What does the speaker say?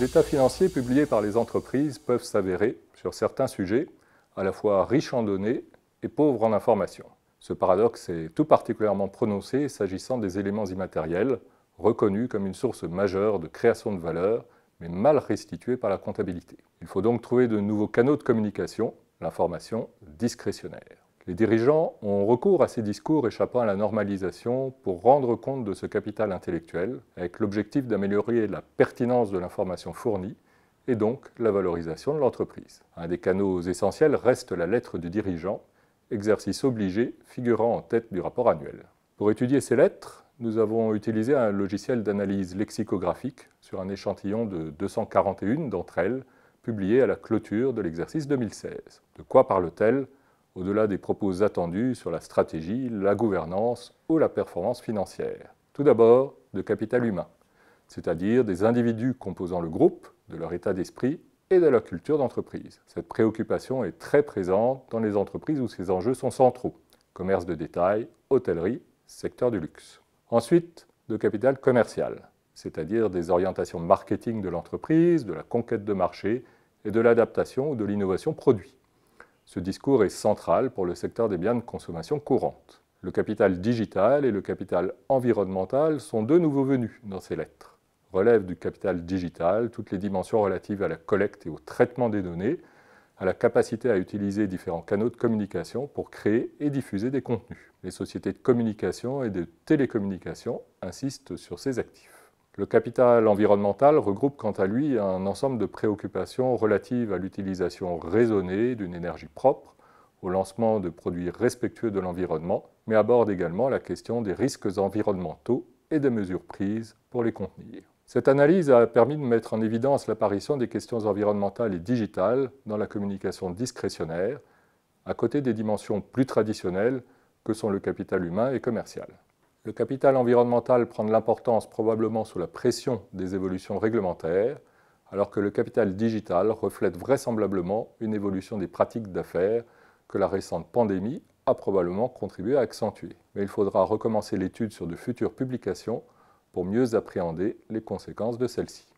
Les états financiers publiés par les entreprises peuvent s'avérer, sur certains sujets, à la fois riches en données et pauvres en informations. Ce paradoxe est tout particulièrement prononcé s'agissant des éléments immatériels, reconnus comme une source majeure de création de valeur, mais mal restitués par la comptabilité. Il faut donc trouver de nouveaux canaux de communication, l'information discrétionnaire. Les dirigeants ont recours à ces discours échappant à la normalisation pour rendre compte de ce capital intellectuel, avec l'objectif d'améliorer la pertinence de l'information fournie et donc la valorisation de l'entreprise. Un des canaux essentiels reste la lettre du dirigeant, exercice obligé figurant en tête du rapport annuel. Pour étudier ces lettres, nous avons utilisé un logiciel d'analyse lexicographique sur un échantillon de 241 d'entre elles, publié à la clôture de l'exercice 2016. De quoi parle-t-elle au-delà des propos attendus sur la stratégie, la gouvernance ou la performance financière? Tout d'abord, de capital humain, c'est-à-dire des individus composant le groupe, de leur état d'esprit et de leur culture d'entreprise. Cette préoccupation est très présente dans les entreprises où ces enjeux sont centraux, commerce de détail, hôtellerie, secteur du luxe. Ensuite, de capital commercial, c'est-à-dire des orientations marketing de l'entreprise, de la conquête de marché et de l'adaptation ou de l'innovation produit. Ce discours est central pour le secteur des biens de consommation courante. Le capital digital et le capital environnemental sont deux nouveaux venus dans ces lettres. Relèvent du capital digital toutes les dimensions relatives à la collecte et au traitement des données, à la capacité à utiliser différents canaux de communication pour créer et diffuser des contenus. Les sociétés de communication et de télécommunication insistent sur ces actifs. Le capital environnemental regroupe quant à lui un ensemble de préoccupations relatives à l'utilisation raisonnée d'une énergie propre, au lancement de produits respectueux de l'environnement, mais aborde également la question des risques environnementaux et des mesures prises pour les contenir. Cette analyse a permis de mettre en évidence l'apparition des questions environnementales et digitales dans la communication discrétionnaire, à côté des dimensions plus traditionnelles que sont le capital humain et commercial. Le capital environnemental prend de l'importance probablement sous la pression des évolutions réglementaires, alors que le capital digital reflète vraisemblablement une évolution des pratiques d'affaires que la récente pandémie a probablement contribué à accentuer. Mais il faudra recommencer l'étude sur de futures publications pour mieux appréhender les conséquences de celle-ci.